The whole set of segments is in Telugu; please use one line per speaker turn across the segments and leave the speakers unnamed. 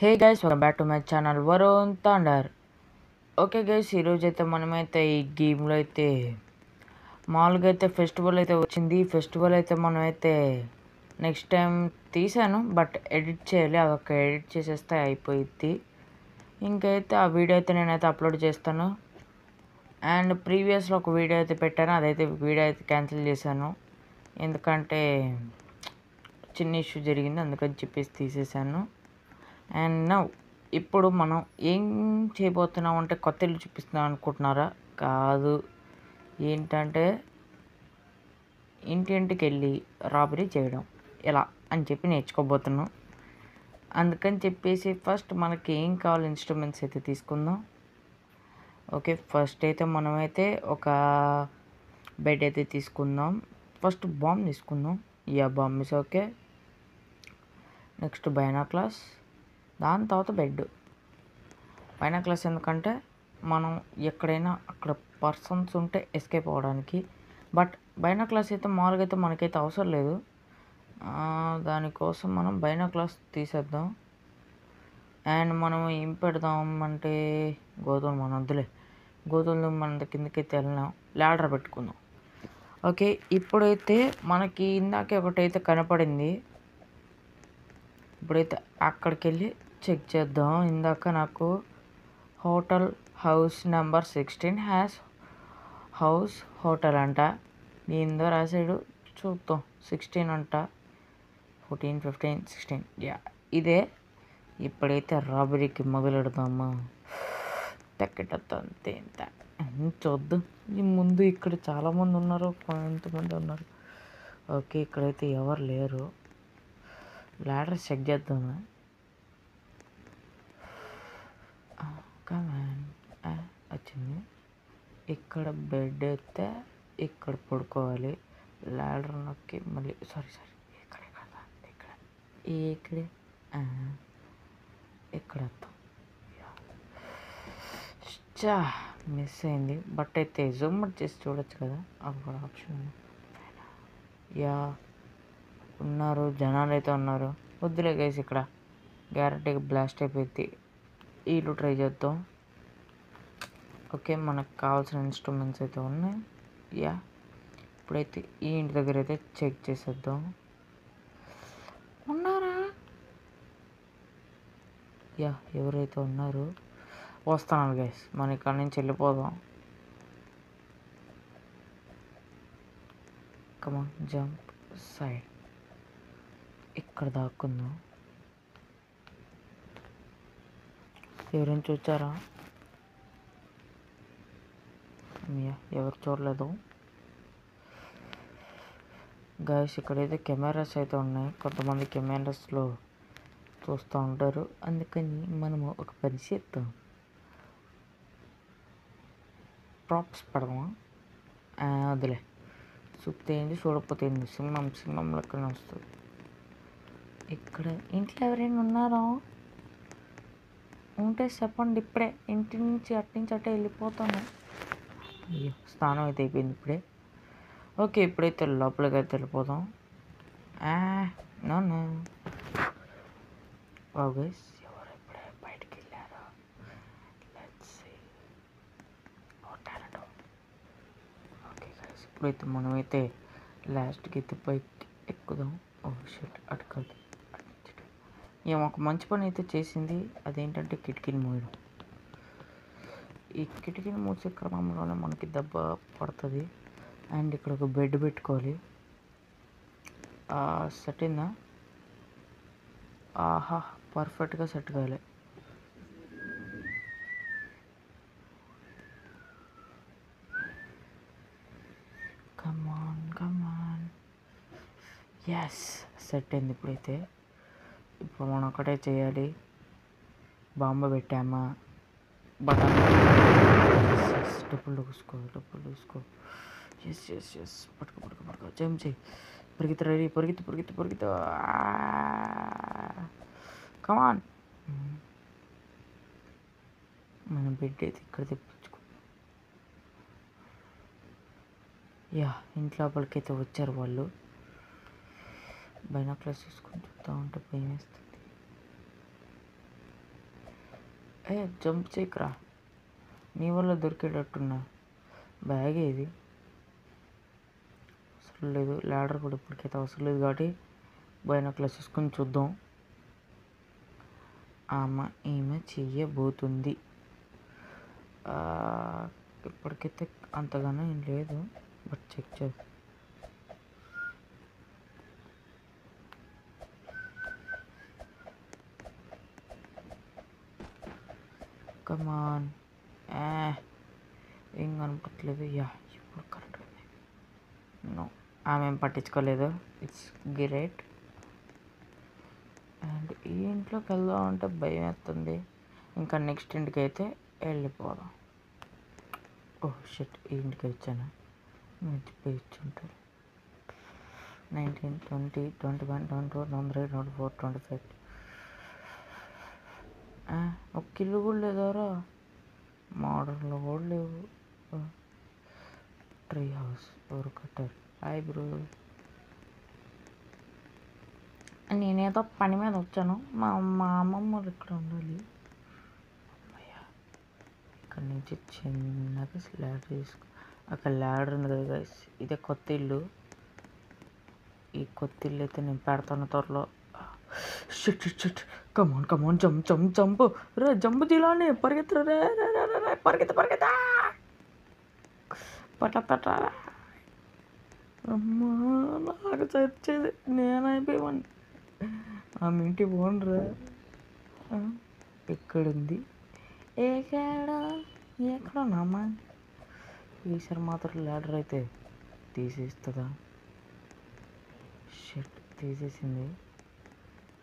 Hey guys, welcome back to my channel Varun thunder. Okay guys, ఈరోజు అయితే మనమైతే ఈ గేమ్లో అయితే మామూలుగా అయితే ఫెస్టివల్ అయితే వచ్చింది. ఫెస్టివల్ అయితే మనమైతే నెక్స్ట్ టైం తీసాను, బట్ ఎడిట్ చేయాలి. అదొక ఎడిట్ చేసేస్తే అయిపోయిద్ది. ఇంకైతే ఆ వీడియో అయితే నేనైతే అప్లోడ్ చేస్తాను. అండ్ ప్రీవియస్లో ఒక వీడియో అయితే పెట్టాను, అదైతే వీడియో అయితే క్యాన్సిల్ చేశాను. ఎందుకంటే చిన్న ఇష్యూ జరిగింది, అందుకని చెప్పేసి తీసేసాను. అండ్ నౌ ఇప్పుడు మనం ఏం చేయబోతున్నాం అంటే కొత్త ఇల్లు చూపిస్తున్నాం అనుకుంటున్నారా? కాదు, ఏంటంటే ఇంటింటికి వెళ్ళి రాబరీ చేయడం ఎలా అని చెప్పి నేర్చుకోబోతున్నాం. అందుకని చెప్పేసి ఫస్ట్ మనకి ఏం కావాలి ఇన్స్ట్రుమెంట్స్ అయితే తీసుకుందాం. ఓకే, ఫస్ట్ అయితే మనమైతే ఒక బెడ్ అయితే తీసుకుందాం. ఫస్ట్ బాంబ్ తీసుకుందాం. Bomb is okay. నెక్స్ట్ బైనాక్లాస్, దాని తర్వాత బెడ్. బైనాక్లాస్ ఎందుకంటే మనం ఎక్కడైనా అక్కడ పర్సన్స్ ఉంటే ఎస్కేప్ అవ్వడానికి. బట్ బైనాక్లాస్ అయితే మామూలుగా అయితే మనకైతే అవసరం లేదు. దానికోసం మనం బైనాక్లాస్ తీసేద్దాం. అండ్ మనం ఏం పెడదాం అంటే గోధుమ మన వద్దులే, గోధుమలు మన కిందకైతే వెళ్ళినాం. ల్యాడర్ పెట్టుకుందాం. ఓకే, ఇప్పుడైతే మనకి ఇందాకే ఒకటైతే కనపడింది. ఇప్పుడైతే అక్కడికి వెళ్ళి చెక్ చేద్దాం. ఇందాక నాకు hotel house number 16 has house hotel అంట. ఏందో రాసాడు, చూద్దాం. 16 అంట, 14, 15, 16. ఇదే. ఇప్పుడైతే రాబరీకి మొదలెడదామా? అంతే ఇంత చూద్దాం. ఈ ముందు ఇక్కడ చాలామంది ఉన్నారు, కొంతమంది ఉన్నారు. ఓకే, ఇక్కడైతే ఎవరు లేరు. లాడర్ చెక్ చేద్దామా? కమాన్, వచ్చింది. ఇక్కడ బెడ్ అయితే ఇక్కడ పడుకోవాలి. లాడర్ నొక్కి మళ్ళీ సారీ ఇక్కడ ఇక్కడ వద్దాం. మిస్ అయింది, బట్ అయితే జూమ్ చేసి చూడొచ్చు కదా, అప్పుడు ఆప్షన్ ఉంది. ఉన్నారు, జనాలు అయితే ఉన్నారు. వద్దులే గైస్, ఇక్కడ గ్యారంటీగా బ్లాస్ట్ అయిపోయింది. వీళ్ళు ట్రై చేద్దాం. ఓకే, మనకు కావాల్సిన ఇన్స్ట్రుమెంట్స్ అయితే ఉన్నాయి. ఇప్పుడైతే ఈ ఇంటి దగ్గర అయితే చెక్ చేసేద్దాం. ఉన్నారా? ఎవరైతే ఉన్నారు వస్తున్నాను గైస్, మనం ఇక్కడ నుంచి వెళ్ళిపోదాం. కమాన్, జంప్ సైడ్. ఇక్కడ దాక్కుందాం. ఎవరైనా చూచారా? ఎవరు చూడలేదు గైస్. ఇక్కడైతే కెమెరాస్ అయితే ఉన్నాయి. కొంతమంది కెమెరాస్లో చూస్తూ ఉంటారు, అందుకని మనము ఒక పని చేద్దాం. ప్రాప్స్ పడదామా? వదిలే, చూస్తే ఏంటి చూడకపోతే ఏంటి, సింహం లెక్కనే వస్తుంది. ఇక్కడ ఇంట్లో ఎవరైనా ఉన్నారా? ఉంటే చెప్పండి, ఇప్పుడే ఇంటి నుంచి అట్టే వెళ్ళిపోతాను. స్నానం అయితే అయిపోయింది ఇప్పుడే. ఓకే, ఇప్పుడైతే లోపలికి అయితే వెళ్ళిపోదాం. నన్ను గైస్, ఎవరు ఇప్పుడే బయటికి వెళ్ళారు? ఓకే గైస్, ఇప్పుడైతే మనమైతే లాస్ట్కి అయితే బైక్ ఎక్కుదాం. అటు కాదు, ఒక మంచి పని అయితే చేసింది. అదేంటంటే కిటికీని మూయడం. ఈ కిటికీని మూసే క్రమంలోనే మనకి దెబ్బ పడుతుంది. అండ్ ఇక్కడ ఒక బెడ్ పెట్టుకోవాలి. సెట్ అయిందా? పర్ఫెక్ట్గా సెట్ కాలే. కమాన్. సెట్ అయింది. ఇప్పుడు మనం ఒకటే చేయాలి. బాంబ పెట్టామా, బటన్ డబ్బులు చూసుకో. ఎస్ పట్టుకో జంప్ చేయి. పరిగెత్తు. కమాన్. మనం బెడ్ అయితే ఇక్కడ తెప్పించుకో. ఇంట్లో లోపలికైతే వచ్చారు వాళ్ళు. బైనాక్లర్స్ తీసుకొని చూస్తూ ఉంటే భయం వేస్తుంది. జంప్ చేయకురా, నీ వల్ల దొరికేటట్టున్నా. బ్యాగ్ ఏది అవసరం లేదు, ల్యాడర్ కూడా ఇప్పటికైతే అవసరం లేదు కాబట్టి బైనాక్యులర్స్ చూసుకొని చూద్దాం. ఈమె చెయ్యబోతుంది. ఇప్పటికైతే అంతగానో ఏం లేదు, బట్ చెక్ చేద్దాం. కమాన్, ఏం కనపట్లేదు. ఇప్పుడు కరెక్ట్ ఉంది. నో, ఆమె ఏం పట్టించుకోలేదు. It's great. అండ్ ఈ ఇంట్లోకి వెళ్దాం అంటే భయం వేస్తుంది. ఇంకా నెక్స్ట్ ఇంటికి అయితే వెళ్ళిపోదాం. షిట్, ఈ ఇంటికి వచ్చాను. మర్చిపోయి ఇచ్చుంటారు. 19, 20, 21, 22, 23, 24, 25. ఒక కిల్లు కూడా లేదారా, మోడర్న్లో కూడా లేవు. ట్రీ హౌస్ ఎవరు కట్టారు? హాయ్ బ్రో, నేనేదో పని మీద వచ్చాను. మా అమ్మమ్మ వాళ్ళు ఇక్కడ ఉండాలి. ఇక్కడ నుంచి చిన్నగా ల్యాడర్ తీసుకో. అక్కడ ల్యాడర్ ఉంది కదా గైస్, ఇదే కొత్త ఇల్లు. ఈ కొత్త ఇల్లు అయితే నేను పెడతాను త్వరలో. షిట్, కమాన్ జంప్ రే, జంప్ తీలానే పరిగెత్తరా రే, పరిగెత్త పట్ట. అమ్మా, నాకు చచ్చేది, నేనైపోయాను. ఆమె ఇంటి ఓనరా ఎక్కడుంది? ఎక్కడన్నామా? ఈసారి మాత్రం ల్యాడర్ అయితే తీసేస్తుందా? షర్ట్ తీసేసింది.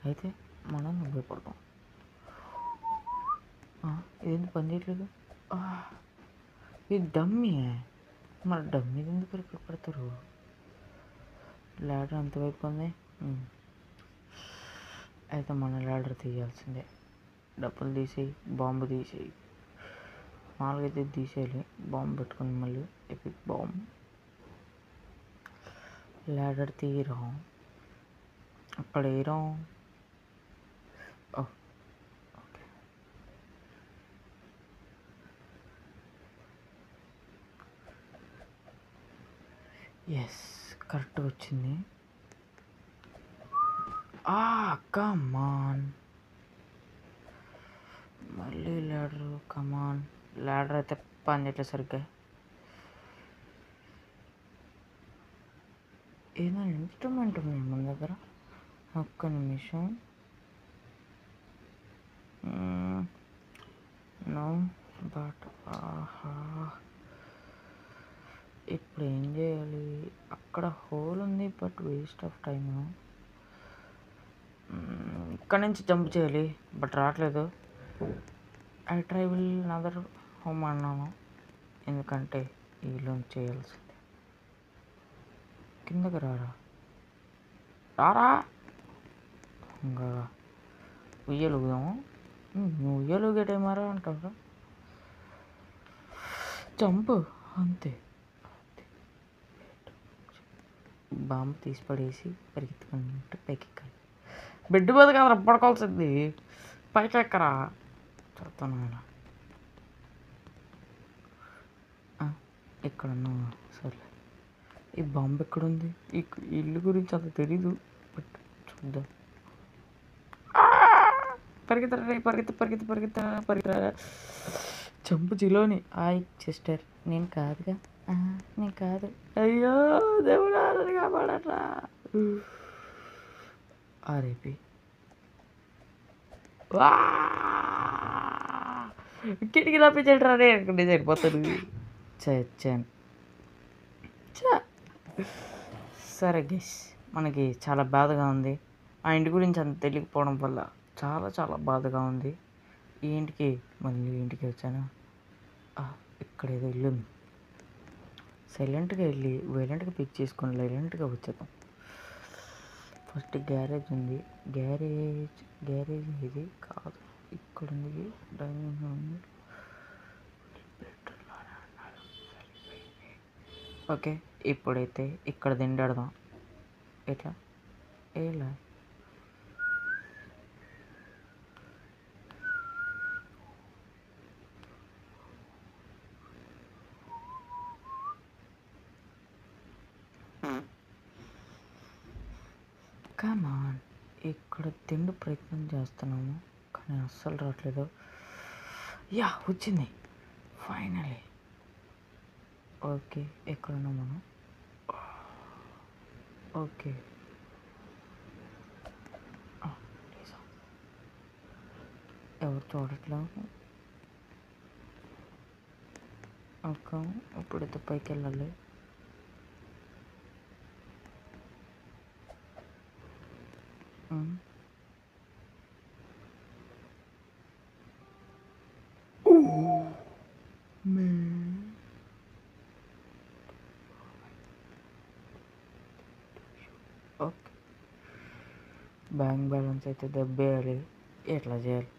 అయితే మనం భయపడతాం. ఇదేంటి పని చేయట్లేదు? ఇది డమ్మీ. మరి డమ్మీ ఎందుకు ఇక్కడ పెడతారు? ల్యాడర్ అంతవైపు ఉంది. అయితే మన ల్యాడర్ తీయాల్సిందే. డబ్బులు తీసేయి, బాంబు తీసేయి. 4 అయితే తీసేయాలి. బాంబు పెట్టుకుని మళ్ళీ ఎపిక్ బాంబు. ల్యాడర్ తీయరా, అక్కడ వేయరా. ఓకే, ఎస్, కరెక్ట్ వచ్చింది. కమాన్, మళ్ళీ ల్యాడర్. కమాన్, ల్యాడర్ అయితే పని చేయట్లేదు సరిగ్గా. ఏదైనా ఇన్స్ట్రుమెంట్ ఉంది మన దగ్గర. ఒక్క నిమిషం. నో, బట్ ఇప్పుడు ఏం చేయాలి? అక్కడ హోల్ ఉంది, బట్ వేస్ట్ ఆఫ్ టైమ్. ఇక్కడ నుంచి జంప్ చేయాలి, బట్ రావట్లేదు. I try will another home అన్నాను, ఎందుకంటే వీళ్ళు చేయాల్సిందే. కిందకి రారా ఇంకా ఉయ్యలుగుదాము. నువ్వు ఉయ్యలుగే టైమారా అంటారా? జంప్ అంతే. బాంబు తీసి పడేసి పరిగెత్తుకుంటే పైకి ఎక్కాలి. బెడ్ మీద కదా పడుకోవాల్సింది, పైకి ఎక్కరా. చెప్తాను ఆయన ఎక్కడున్నా సరే. ఈ బాంబు ఎక్కడుంది? ఈ ఇల్లు గురించి అంత తెలీదు, బట్ చూద్దాం. పరిగెత్త. చంపు చిలోని. సిస్టర్, నేను కాదుగా, నేను కాదు. అయ్యో దేవుడా, కాపాడరా. ఆర్ఐపి. కిటికీ తప్పించండి రే, అక్కడ సరిపోతాడు. చచ్చాను. సరే గైస్, మనకి చాలా బాధగా ఉంది. ఆ ఇంటి గురించి అంత తెలియకపోవడం వల్ల చాలా బాధగా ఉంది. ఈ ఇంటికి మళ్ళీ ఇంటికి వచ్చాను. ఇక్కడ ఏదో ఇల్లు ఉంది. సైలెంట్గా వెళ్ళి వైలెంట్గా పిక్ చేసుకొని వైలెంట్గా వచ్చేద్దాం. ఫస్ట్ గ్యారేజ్ ఉంది. గ్యారేజ్ ఇది కాదు, ఇక్కడ ఉంది. డైనింగ్ ఉంది. ఓకే, ఇప్పుడైతే ఇక్కడ దిండాడదాం. ఎట్లా ఎలా? కమాన్. ఇక్కడ తిండి ప్రయత్నం చేస్తున్నాము కానీ అస్సలు రావట్లేదు. యా వచ్చింది ఫైనలీ. ఓకే ఎక్కడున్నాం మనం? ఓకే ఎవరు చూడట్లేదు. ఓకే ఇప్పుడైతే పైకి వెళ్ళాలి. ఓకే బ్యాంక్ బ్యాలెన్స్ అయితే దెబ్బేయాలి. ఎట్లా చేయాలి?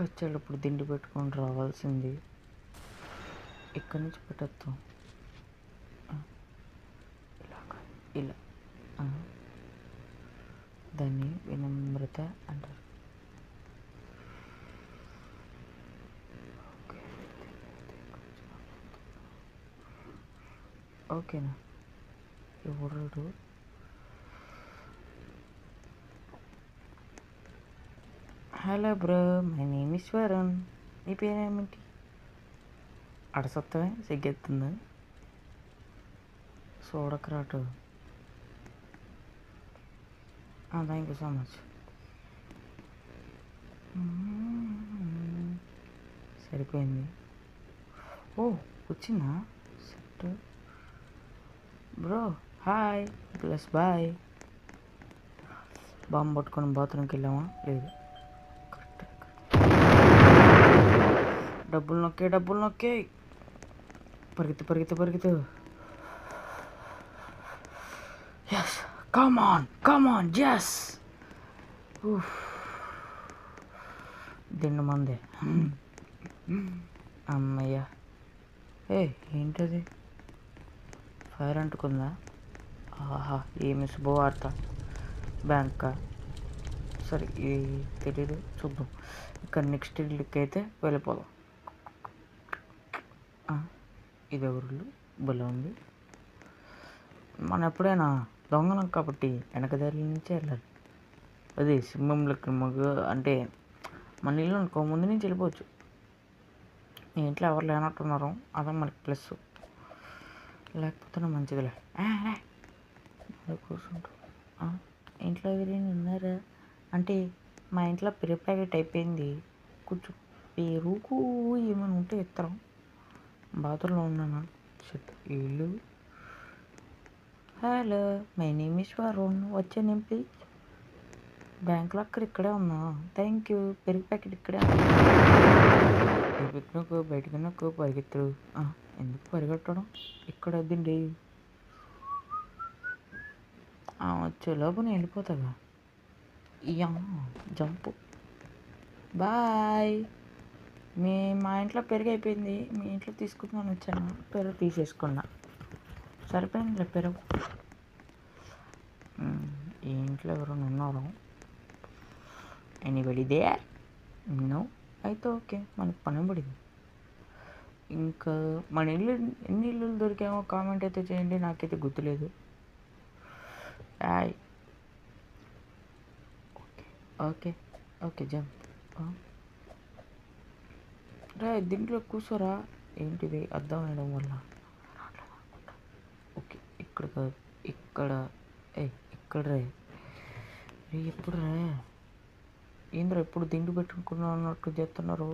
వచ్చేటప్పుడు దిండి పెట్టుకొని రావాల్సింది. ఇక్కడి నుంచి పెట్టేస్తాం ఇలా. దాన్ని వినమ్రత అంటారు. ఓకేనా? ఎవరు? Hello bro, my name is Varun. నీ పేరేమిటి? అడసత్తమే సిగ్గెత్తుందా? చూడకరాటు. Thank you so much. సరిపోయింది. ఓ వచ్చిందా? Set bro. Hi plus bye. Bomb పట్టుకొని బాత్రూమ్కి వెళ్ళామా? లేదు. డబ్బులు నొక్కే. పరిగెత్తు. Yes come on yes. దిండు మందే. అమ్మయ్యా. ఏంటది? ఫైర్ అంటుకుందా? ఆహా ఏమి శుభవార్త. బ్యాంకా? సరే తెలీదు, చూద్దాం. ఇక్కడ నెక్స్ట్ ఇల్లుకి అయితే వెళ్ళిపోదాం. ఇది ఎవరు బలం ఉంది. మనం ఎప్పుడైనా దొంగలం కాబట్టి వెనక దారి నుంచే వెళ్ళాలి. అదే సింహంలోకి అంటే మన ఇల్లు అనుకో ముందు నుంచి వెళ్ళిపోవచ్చు. మీ ఇంట్లో ఎవరు లేనట్టున్నారు, అదే మనకి ప్లస్. లేకపోతే మంచిదిలే. కూర్చుంటారు. ఇంట్లో ఎవరైనా ఉన్నారా అంటే మా ఇంట్లో పెరుగు ప్యాకెట్ అయిపోయింది. కొంచెం పెరుగు ఏమైనా ఉంటే ఇస్తాం. బాత్రూంలో ఉన్నాను. ఇల్లు. Hello my name is Varun. వచ్చే నేమ్ ప్లీజ్. బ్యాంక్ లాకర్ ఇక్కడే ఉన్నా. Thank you. పెరుగు ప్యాకెట్ ఇక్కడే పెట్టినకు బయటకు నాకు పరిగెత్తరు. ఎందుకు పరిగెట్టడం? ఇక్కడ వద్దండి. వచ్చే లోపు నేను వెళ్ళిపోతాగా. జంపు. బాయ్. మా ఇంట్లో పెరుగు అయిపోయింది. మీ ఇంట్లో తీసుకుందామని వచ్చాను. పెరుగు తీసేసుకున్నా. సరిపోయింది పెరుగు. ఈ ఇంట్లో ఎవరైనా ఉన్నారు? Anybody there? నో. అయితే ఓకే, మనకు పని పడింది. ఇంకా మన ఇల్లు ఎన్ని ఇల్లు దొరికామో కామెంట్ అయితే చేయండి. నాకైతే గుర్తులేదు. Okay jump. దీంట్లో కూర్చోరా. ఏంటిది అర్థం వేయడం వల్ల? ఓకే ఇక్కడ కాదు, ఇక్కడ. ఇక్కడ ఎప్పుడు ఏంద్ర ఎప్పుడు దిండు పెట్టుకున్నా అన్నట్టు చేస్తున్నారు.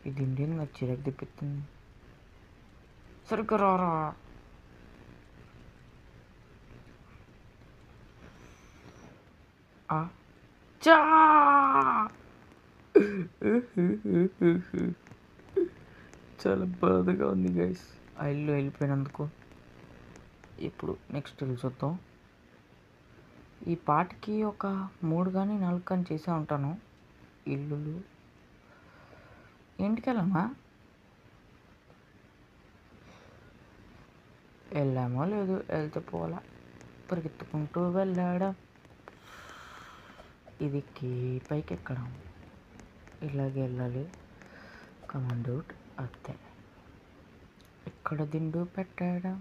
ఈ దిండి నాకు చిరాకు తెప్పిస్తుంది. సరిగ్గా రారా. చాలా బాధగా ఉంది గైస్ ఆ ఇల్లు వెళ్ళిపోయినందుకు. ఇప్పుడు నెక్స్ట్ ఇల్లు చూద్దాం. ఈ పాటికి ఒక 3 కానీ 4 కానీ చేసే ఉంటాను ఇల్లులు. ఇంటికి వెళ్ళామో లేదు, వెళ్తే పోలా. పరిగెత్తుకుంటూ వెళ్ళాడా. ఇది పైకి ఎక్కడం. ఇలాగే వెళ్ళాలి. Command out. అదే ఇక్కడ దిండు పెట్టాడా.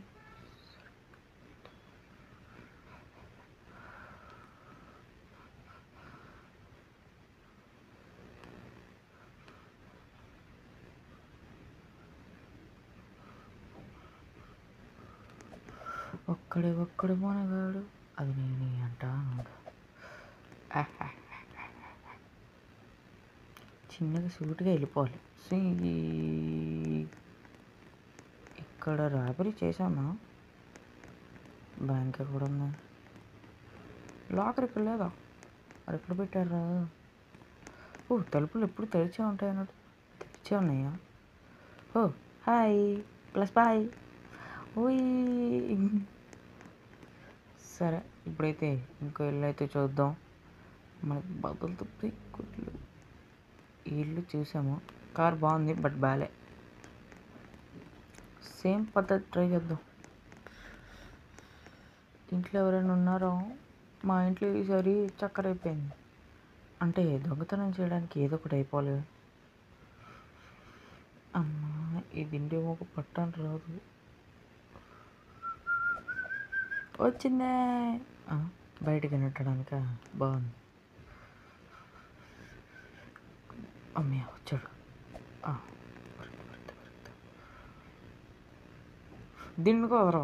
ఒక్కడు మనగాడు, అది నేను అంటాను. చిన్నగా సూటిగా వెళ్ళిపోవాలి. ఇక్కడ రాబరీ చేశామా? బ్యాంక్ ఎక్కడ ఉంది? లాకర్ ఇక్కడ లేదా? అది ఎక్కడ పెట్టారా? ఓ, తలుపులు ఎప్పుడు తెరిచే ఉంటాయి అన్నట్టు. తెరిచే ఉన్నాయా? ఓ హాయ్ ప్లస్ బాయ్. ఓయ్ సరే, ఇప్పుడైతే ఇంకో ఇల్లు అయితే చూద్దాం. మనకి బదులు తప్పి కుట్లు. ఈ ఇల్లు చూసాము, కార్ బాగుంది బట్ బాలే. సేమ్ పద్ధతి ట్రై చేద్దాం. ఇంట్లో ఎవరైనా ఉన్నారో? మా ఇంట్లో ఈసారి చక్కర అయిపోయింది. అంటే దొంగతనం చేయడానికి ఏదో ఒకటి అయిపోలే. అమ్మా, ఈ దిండి ఒక పట్టాను రాదు. వచ్చిందే, బయటికి నెట్టడానిక. బాగుంది. అమ్మయ్య వచ్చాడు. దీన్ని కుదరా,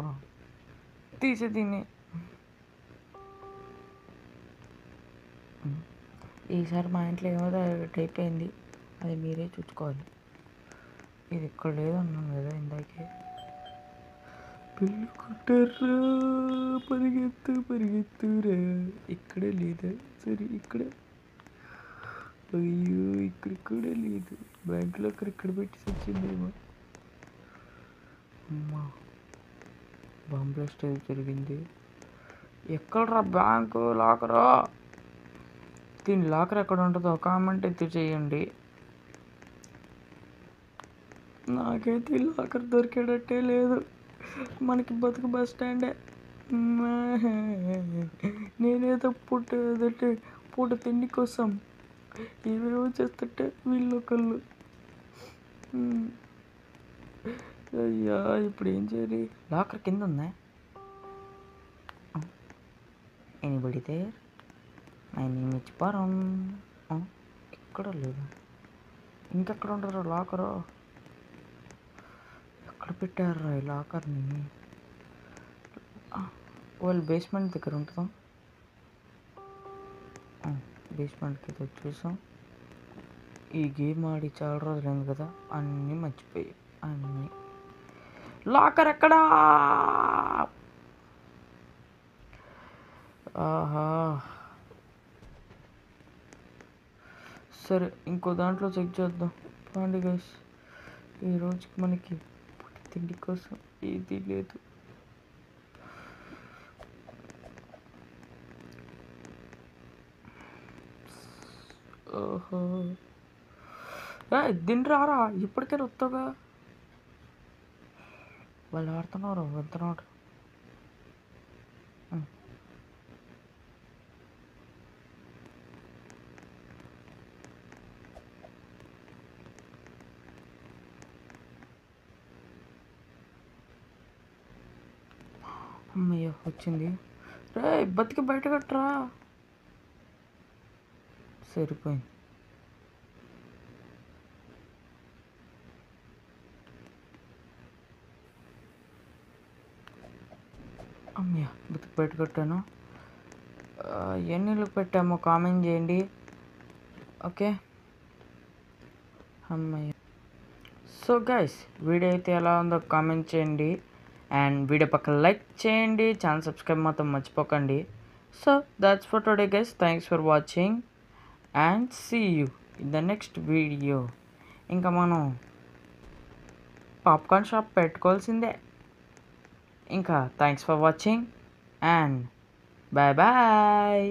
తీసే దీన్ని. ఈసారి మా ఇంట్లో ఏమో అయిపోయింది, అది మీరే చూసుకోవాలి. ఇది ఇక్కడ లేదన్నాను కదా ఇందాకే. పెళ్ళి కొట్టారా, పరిగెత్తురా. ఇక్కడే లేదా? సరే ఇక్కడే. అయ్యో, ఇక్కడ కూడా లేదు. బ్యాంకులో ఇక్కడ పెట్టి వచ్చిందేమో. అమ్మా, బాంబ్ బ్లాస్ట్ ఏది జరిగింది. ఎక్కడరా బ్యాంకు లాకరా? దీని లాకర్ ఎక్కడ ఉంటుందో కామెంట్ అయితే చేయండి. నాకైతే ఈ లాకర్ దొరికేటట్టే లేదు. మనకి బతుకు బస్ స్టాండే. నేనేదో పూట తిండి కోసం ఏవేవో చేస్తుంటే వీళ్ళొకళ్ళు. అయ్యా, ఇప్పుడు ఏం చేయాలి? లాకర్ కింద ఉందా? Anybody there? My name is Param. ఎక్కడ లేదు. ఇంకెక్కడ ఉంటారు లాకరు? ఎక్కడ పెట్టారు ఈ లాకర్ని? వాళ్ళు బేస్మెంట్ దగ్గర ఉంటుందా? బేస్మెంట్కి అయితే వచ్చేసాం. ఈ గేమ్ ఆడి చాలా రోజులైంది కదా, అన్నీ మర్చిపోయాయి. అన్నీ లాకర్ ఎక్కడా? ఆహా, సరే ఇంకో దాంట్లో చెక్ చేద్దాం. పాండి గైస్, ఈరోజుకి మనకి తిండి కోసం ఏది లేదు. ఓహో, దీన్ని రారా, ఇప్పటికే వస్తాగా. వాళ్ళు ఆడుతున్నారు, వెళ్తున్నాడు. అమ్మయ్య వచ్చింది. రే, బతికి బయట కట్టరా. సరిపోయింది. అమ్మయ్య, బతికి బయట కట్టాను. ఎన్ని పెట్టామో కామెంట్ చేయండి. ఓకే, అమ్మయ్య. సో గైస్, వీడియో అయితే ఎలా ఉందో కామెంట్ చేయండి. అండ్ వీడియో పక్కన లైక్ చేయండి. ఛానల్ సబ్స్క్రైబ్ మాత్రం మర్చిపోకండి. So that's for today guys. Thanks for watching and see you in the next video. ఇంకా మనం పాప్కార్న్ షాప్ పెట్టుకోవాల్సిందే. ఇంకా thanks for watching and bye bye.